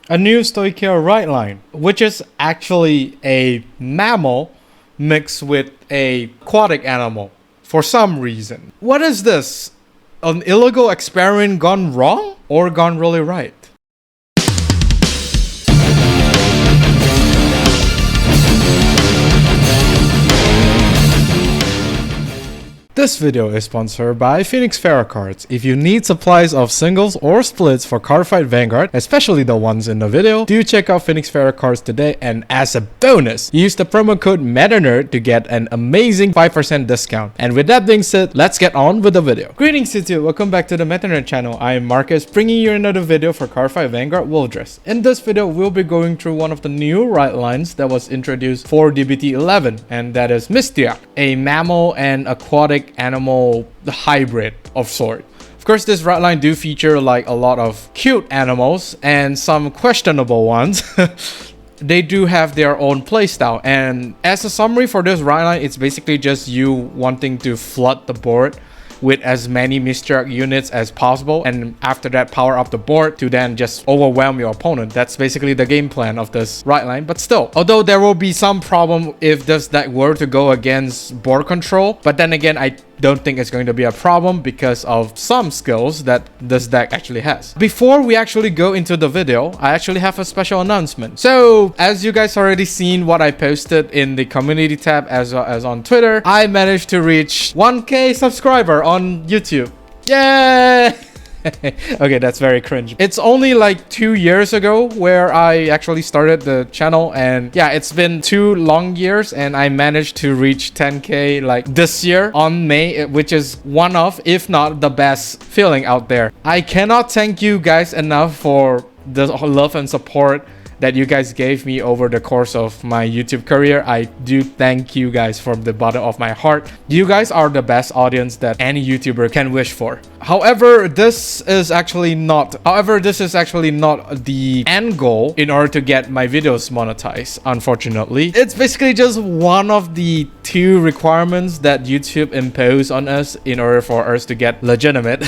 a new Stoicheia Rideline, which is actually a mammal mixed with a aquatic animal for some reason. What is this? An illegal experiment gone wrong or gone really right? This video is sponsored by Phoenix Pharos cards. If you need supplies of singles or splits for Cardfight Vanguard, especially the ones in the video, do check out Phoenix Pharos cards today, and as a bonus, use the promo code MetaNerd to get an amazing 5% discount. And with that being said, let's get on with the video. Greetings YouTube, welcome back to the MetaNerd channel. I am Marcus, bringing you another video for Cardfight Vanguard Willdress. In this video, we'll be going through one of the new Ridelines that was introduced for DBT11, and that is Mystiark, a mammal and aquatic animal hybrid of sort. Of course, this Rideline do feature like a lot of cute animals and some questionable ones. They do have their own playstyle, and as a summary for this Rideline, it's basically just you wanting to flood the board with as many Mystiark units as possible, and after that power up the board to then just overwhelm your opponent. That's basically the game plan of this Rideline. But still, although there will be some problem if this deck were to go against board control, but then again, I don't think it's going to be a problem because of some skills that this deck actually has. Before we actually go into the video, I actually have a special announcement. So as you guys already seen what I posted in the community tab as well as on Twitter, I managed to reach 1K subscriber on YouTube. Yay! Okay, that's very cringe. It's only like 2 years ago where I actually started the channel, and yeah, it's been 2 long years, and I managed to reach 10K like this year on May, which is one of, if not the best feeling out there. I cannot thank you guys enough for the love and support that you guys gave me over the course of my YouTube career. I do thank you guys from the bottom of my heart. You guys are the best audience that any YouTuber can wish for. However, this is actually not the end goal in order to get my videos monetized, unfortunately. It's basically just one of the 2 requirements that YouTube impose on us in order for us to get legitimate.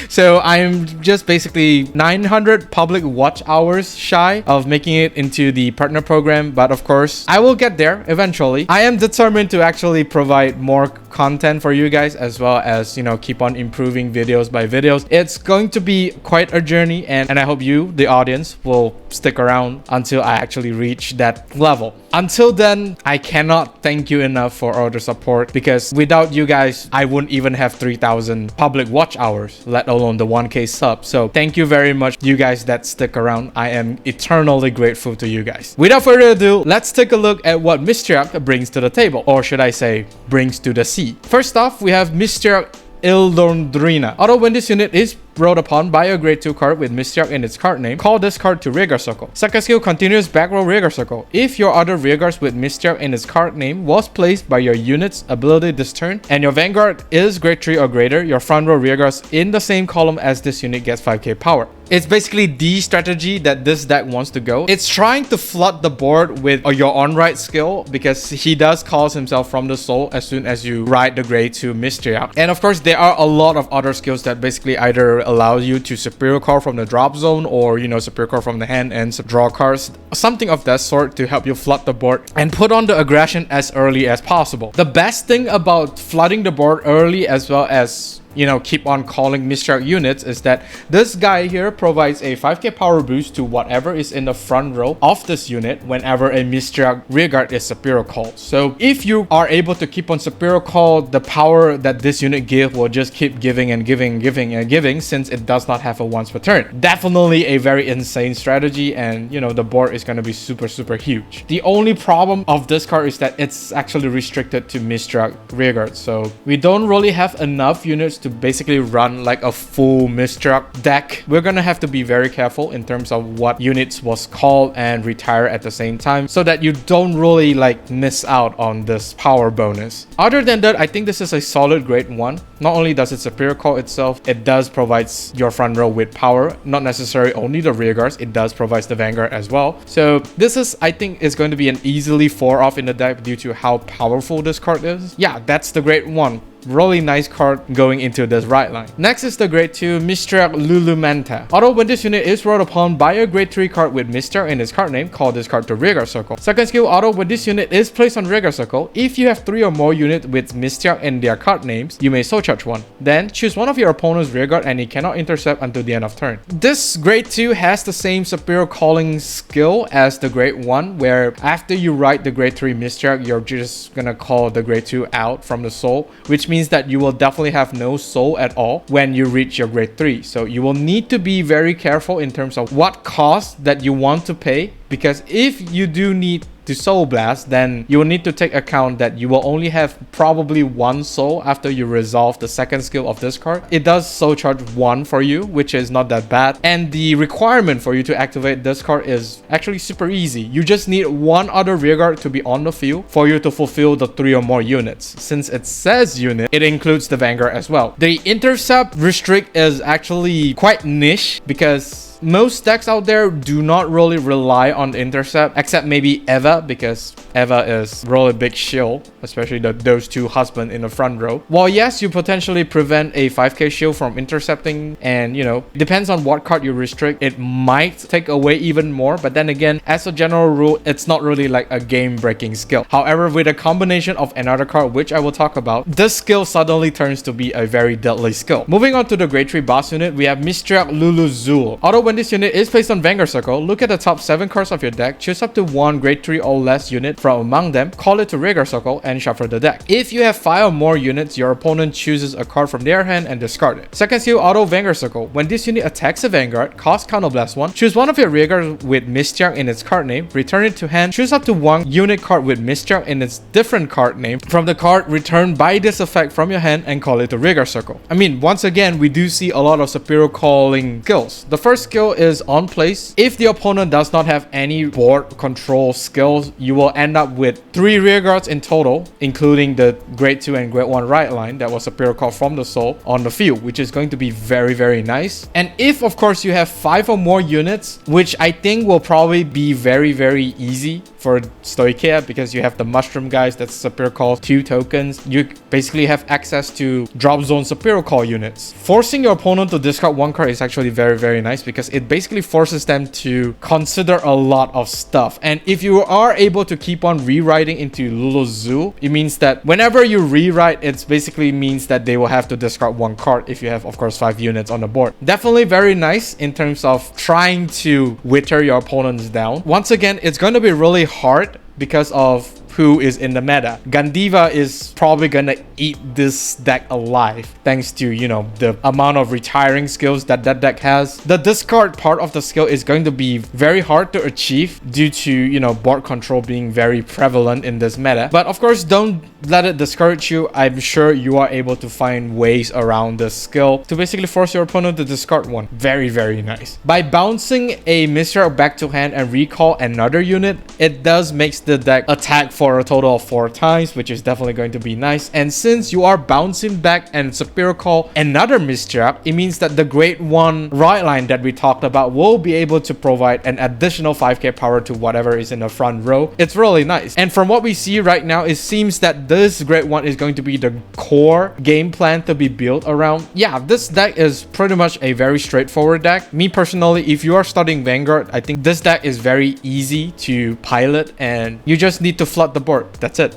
So I'm just basically 900 public watch hours shy of making it into the partner program, but of course I will get there eventually. I am determined to actually provide more content for you guys, as well as, you know, keep on improving videos by videos. It's going to be quite a journey, and I hope you, the audience, will stick around until I actually reach that level. Until then, I cannot thank you enough for all the support, because without you guys, I wouldn't even have 3,000 public watch hours, let alone the 1K sub. So thank you very much, you guys that stick around. I am eternally grateful to you guys. Without further ado, let's take a look at what Mystiark brings to the table, or should I say, brings to the sea. First off, we have Mystiark Ilondrina. Although when this unit is brought upon by a grade 2 card with Mystiark in its card name, call this card to rearguard circle. Second skill, continuous back row rearguard circle. If your other rearguards with Mystiark in its card name was placed by your unit's ability this turn, and your Vanguard is grade 3 or greater, your front row rearguards in the same column as this unit gets 5k power. It's basically the strategy that this deck wants to go. It's trying to flood the board with your on-ride skill, because he does call himself from the soul as soon as you ride the grade 2 Mystiark. And of course, there are a lot of other skills that basically either allow you to superior card from the drop zone, or, you know, superior card from the hand and draw cards, something of that sort, to help you flood the board and put on the aggression as early as possible. The best thing about flooding the board early, as well as, you know, keep on calling Mystiark units, is that this guy here provides a 5k power boost to whatever is in the front row of this unit whenever a Mystiark rearguard is superior called. So if you are able to keep on superior call, the power that this unit gives will just keep giving and giving and giving, since it does not have a once per turn. Definitely a very insane strategy, and, you know, the board is going to be super huge. The only problem of this card is that it's actually restricted to Mystiark rearguard, so we don't really have enough units to basically run like a full Mystiark deck. We're gonna have to be very careful in terms of what units was called and retire at the same time, so that you don't really like miss out on this power bonus. Other than that, I think this is a solid grade 1. Not only does it superior call itself, it does provide your front row with power, not necessarily only the rear guards, it does provide the Vanguard as well. So this is, I think, is going to be an easily 4 off in the deck due to how powerful this card is. Yeah, that's the grade 1. really nice card going into this Rideline. Next is the grade 2 Mystiark Lullusmanta. Although when this unit is rolled upon by a grade 3 card with Mystiark in its card name, call this card to rearguard circle. Second skill, although when this unit is placed on rearguard circle, if you have 3 or more units with Mystiark in their card names, you may soul charge one. Then choose one of your opponent's rearguard and it cannot intercept until the end of turn. This grade 2 has the same superior calling skill as the grade 1, where after you write the grade 3 Mystiark, you're just gonna call the grade 2 out from the soul, which means that you will definitely have no soul at all when you reach your grade 3. So you will need to be very careful in terms of what cost that you want to pay, because if you do need to soul blast, then you will need to take account that you will only have probably 1 soul after you resolve the second skill of this card. It does soul charge 1 for you, which is not that bad, and the requirement for you to activate this card is actually super easy. You just need 1 other rearguard to be on the field for you to fulfill the 3 or more units. Since it says unit, it includes the Vanguard as well. The intercept restrict is actually quite niche because most decks out there do not really rely on the intercept, except maybe Eva, because Eva is really big shield, especially those 2 husbands in the front row. While yes, you potentially prevent a 5k shield from intercepting, and you know, depends on what card you restrict, it might take away even more, but then again, as a general rule, it's not really like a game-breaking skill. However, with a combination of another card, which I will talk about, this skill suddenly turns to be a very deadly skill. Moving on to the grade 3 boss unit, we have Mystiark Lulluszuul. Although when this unit is placed on Vanguard circle, look at the top 7 cards of your deck, choose up to 1 grade 3 or less unit from among them, call it to rearguard circle, and shuffle the deck. If you have 5 or more units, your opponent chooses a card from their hand and discard it. Second skill, auto Vanguard circle. When this unit attacks a Vanguard, cost counterblast 1, choose one of your rearguards with Mystiark in its card name, return it to hand, choose up to 1 unit card with Mystiark in its different card name from the card returned by this effect from your hand, and call it to rearguard circle. I mean, once again, we do see a lot of superior calling skills. The first skill is on place. If the opponent does not have any board control skills, you will end up with 3 rearguards in total, including the grade 2 and grade 1 Rideline that was superior call from the soul on the field, which is going to be very, very nice. And if of course you have 5 or more units, which I think will probably be very, very easy for Stoicheia, because you have the mushroom guys that's superior call 2 tokens, you basically have access to drop zone superior call units. Forcing your opponent to discard 1 card is actually very, very nice, because it basically forces them to consider a lot of stuff. And if you are able to keep on rewriting into Lulluszuul, it means that whenever you rewrite, it basically means that they will have to discard 1 card if you have of course 5 units on the board. Definitely very nice in terms of trying to wither your opponents down. Once again, it's going to be really hard because of who is in the meta. Gandiva is probably gonna eat this deck alive thanks to, you know, the amount of retiring skills that that deck has. The discard part of the skill is going to be very hard to achieve due to, you know, board control being very prevalent in this meta. But of course, don't let it discourage you. I'm sure you are able to find ways around this skill to basically force your opponent to discard 1. Very, very nice. By bouncing a Mystiark back to hand and recall another unit, it does makes the deck attack for a total of 4 times, which is definitely going to be nice. And since you are bouncing back and superior call another Mystiark, it means that the grade 1 Rideline that we talked about will be able to provide an additional 5k power to whatever is in the front row. It's really nice. And from what we see right now, it seems that this grade 1 is going to be the core game plan to be built around. Yeah, this deck is pretty much a very straightforward deck. Me personally, if you are starting Vanguard, I think this deck is very easy to pilot and you just need to flood the board. That's it.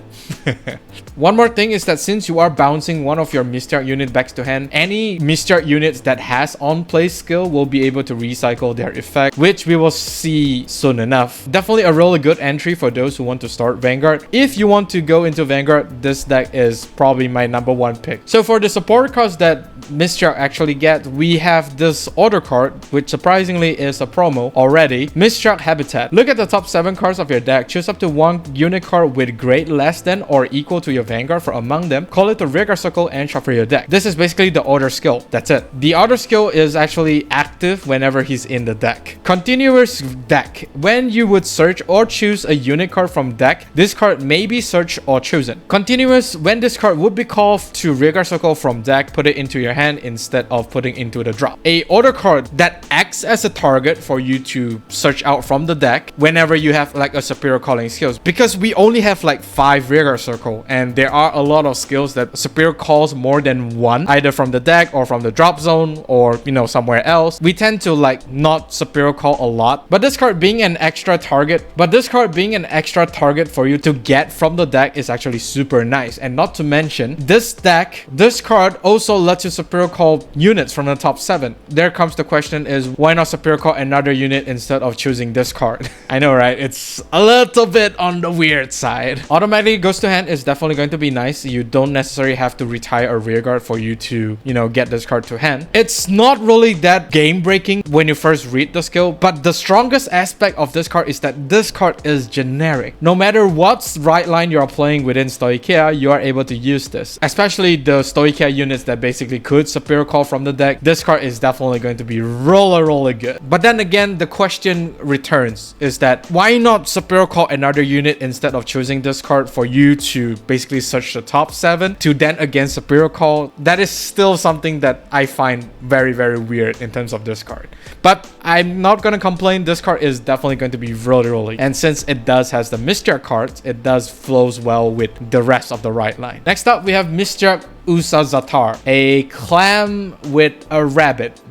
One more thing is that since you are bouncing one of your Mystiark unit back to hand, any Mystiark units that has on play skill will be able to recycle their effect, which we will see soon enough. Definitely a really good entry for those who want to start Vanguard. If you want to go into Vanguard, this deck is probably my #1 pick. So for the support cards that Mystiark actually get, we have this order card, which surprisingly is a promo already. Mystiark Habitat. Look at the top 7 cards of your deck. Choose up to 1 unit card with grade less than or equal to your Vanguard from among them. Call it the rearguard circle and shuffle your deck. This is basically the order skill. That's it. The order skill is actually active whenever he's in the deck. Continuous deck. When you would search or choose a unit card from deck, this card may be searched or chosen. Continuous. When this card would be called to rearguard circle from deck, put it into your hand hand instead of putting into the drop. A order card that acts as a target for you to search out from the deck whenever you have like a superior calling skills, because we only have like 5 rearguard circle and there are a lot of skills that superior calls more than one, either from the deck or from the drop zone or, you know, somewhere else. We tend to like not superior call a lot, but this card being an extra target for you to get from the deck is actually super nice. And not to mention, this deck, this card also lets you superior call units from the top 7. There comes the question is, why not superior call another unit instead of choosing this card? I know, right? It's a little bit on the weird side. Automatically goes to hand is definitely going to be nice. You don't necessarily have to retire a rearguard for you to, you know, get this card to hand. It's not really that game breaking when you first read the skill, but the strongest aspect of this card is that this card is generic. No matter what Rideline you're playing within Stoicheia, you are able to use this. Especially the Stoicheia units that basically could superior call from the deck. This card is definitely going to be really good. But then again, the question returns is that why not superior call another unit instead of choosing this card for you to basically search the top 7 to then again superior call? That is still something that I find very weird in terms of this card. But I'm not gonna complain. This card is definitely going to be really, and since it does has the Mystiark cards, it does flows well with the rest of the Rideline. Next up, we have Mystiark Usazastar, a clam with a rabbit.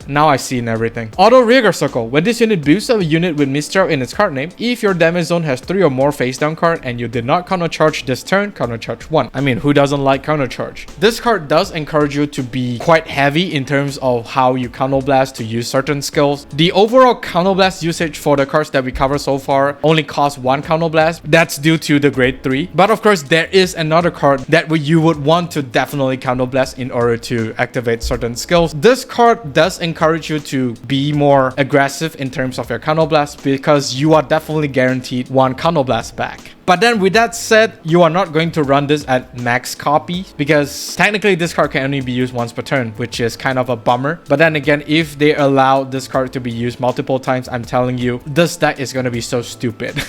Now I see in everything. Auto rearguard circle. When this unit boosts a unit with Mystiark in its card name, if your damage zone has 3 or more face down card and you did not counter charge this turn, counter charge 1. I mean, who doesn't like counter charge? This card does encourage you to be quite heavy in terms of how you counterblast to use certain skills. The overall counterblast usage for the cards that we cover so far only costs 1 counterblast. That's due to the grade 3. But of course, there is another card that you would want to definitely counterblast in order to activate certain skills. This card does encourage you to be more aggressive in terms of your counterblast because you are definitely guaranteed 1 counterblast back. But then with that said, you are not going to run this at max copy because technically this card can only be used once per turn, which is kind of a bummer. But then again, if they allow this card to be used multiple times, I'm telling you, this deck is going to be so stupid.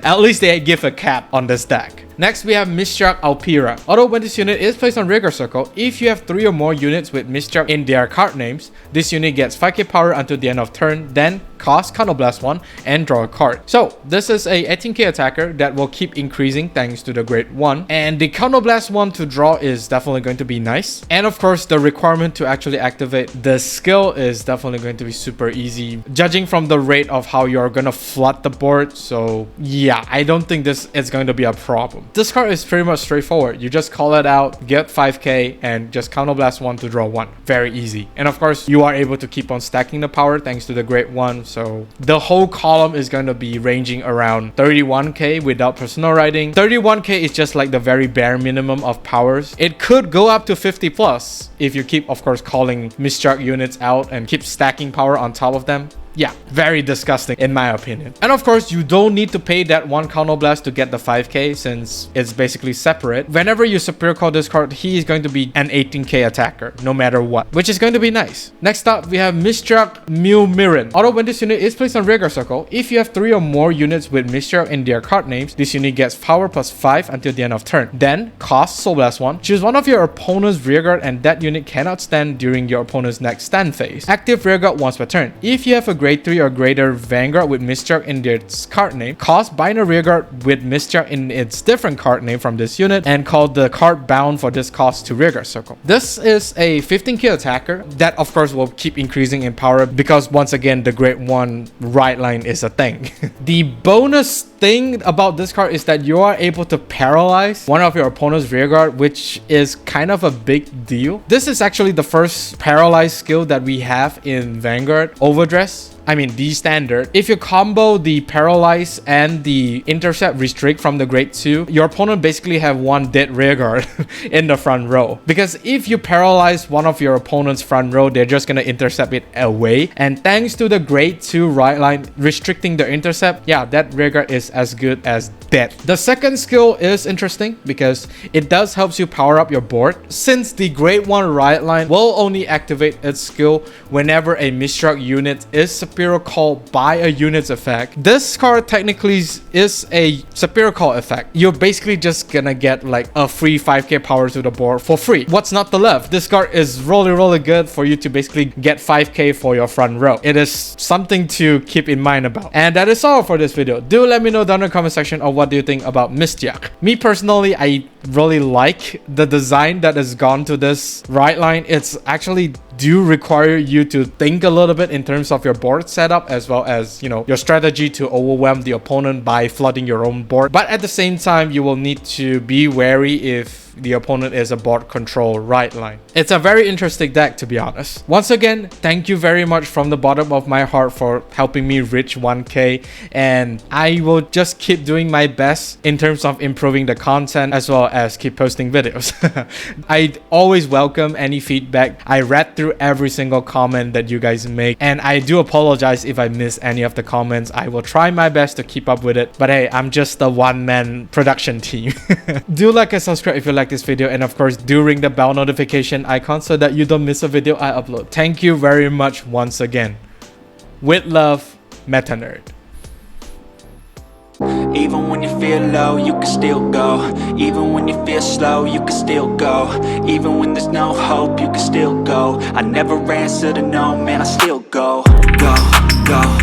At least they give a cap on this deck. Next, we have Mystiark Alpiral. Although when this unit is placed on rearguard circle, if you have 3 or more units with Mystiark in their card names, this unit gets 5k power until the end of turn, then cost counterblast 1 and draw a card. So this is a 18k attacker that will keep increasing thanks to the grade 1, and the counterblast 1 to draw is definitely going to be nice. And of course, the requirement to actually activate the skill is definitely going to be super easy, judging from the rate of how you're gonna flood the board. So yeah, I don't think this is going to be a problem. This card is pretty much straightforward. You just call it out, get 5k, and just counterblast 1 to draw 1. Very easy. And of course, you are able to keep on stacking the power thanks to the grade 1. So the whole column is going to be ranging around 31k without personal riding. 31k is just like the very bare minimum of powers. It could go up to 50 plus if you keep, of course, calling Mystiark units out and keep stacking power on top of them. Yeah, very disgusting in my opinion. And of course, you don't need to pay that 1 counterblast to get the 5k since it's basically separate. Whenever you superior call this card, he is going to be an 18k attacker no matter what, which is going to be nice. Next up, we have Mystiark Miumirilin. Although when this unit is placed on rearguard circle, if you have 3 or more units with Mystiark in their card names, this unit gets power plus 5 until the end of turn. Then cost Soul Blast 1. Choose one of your opponent's rearguard and that unit cannot stand during your opponent's next stand phase. Active rearguard once per turn. If you have a grade 3 or greater Vanguard with Mystiark in its card name, cost binary rearguard with Mystiark in its different card name from this unit and call the card bound for this cost to rearguard circle. This is a 15k attacker that of course will keep increasing in power because once again the grade 1 Rideline is a thing. The bonus thing about this card is that you are able to paralyze one of your opponent's rearguard, which is kind of a big deal. This is actually the first paralyze skill that we have in Vanguard. Overdress, I mean the standard. If you combo the paralyze and the intercept restrict from the grade 2, your opponent basically have 1 dead rearguard in the front row. Because if you paralyze one of your opponent's front row, they're just gonna intercept it away. And thanks to the grade 2 Rideline restricting the intercept, yeah, that rearguard is as good as dead. The second skill is interesting because it does helps you power up your board. Since the grade 1 Rideline will only activate its skill whenever a Mystiark unit is superior call by a unit's effect, this card technically is a superior call effect. You're basically just gonna get like a free 5k power to the board for free. What's not to love? This card is really good for you to basically get 5k for your front row. It is something to keep in mind about. And that is all for this video. Do let me know down in the comment section of what do you think about Mystiark. Me personally, I really like the design that has gone to this Rideline. It's actually do require you to think a little bit in terms of your board setup, as well as, you know, your strategy to overwhelm the opponent by flooding your own board. But at the same time, you will need to be wary if the opponent is a board control Rideline. It's a very interesting deck, to be honest. Once again, thank you very much from the bottom of my heart for helping me reach 1k, and I will just keep doing my best in terms of improving the content as well as keep posting videos. I always welcome any feedback. I read through every single comment that you guys make, and I do apologize if I miss any of the comments. I will try my best to keep up with it, but hey, I'm just a one-man production team. Do like and subscribe if you like this video, and of course do ring the bell notification icon so that you don't miss a video I upload. Thank you very much once again. With love, Meta Nerd. Even when you feel low, you can still go. Even when you feel slow, you can still go. Even when there's no hope, you can still go. I never answer to no, man, I still go. Go, go.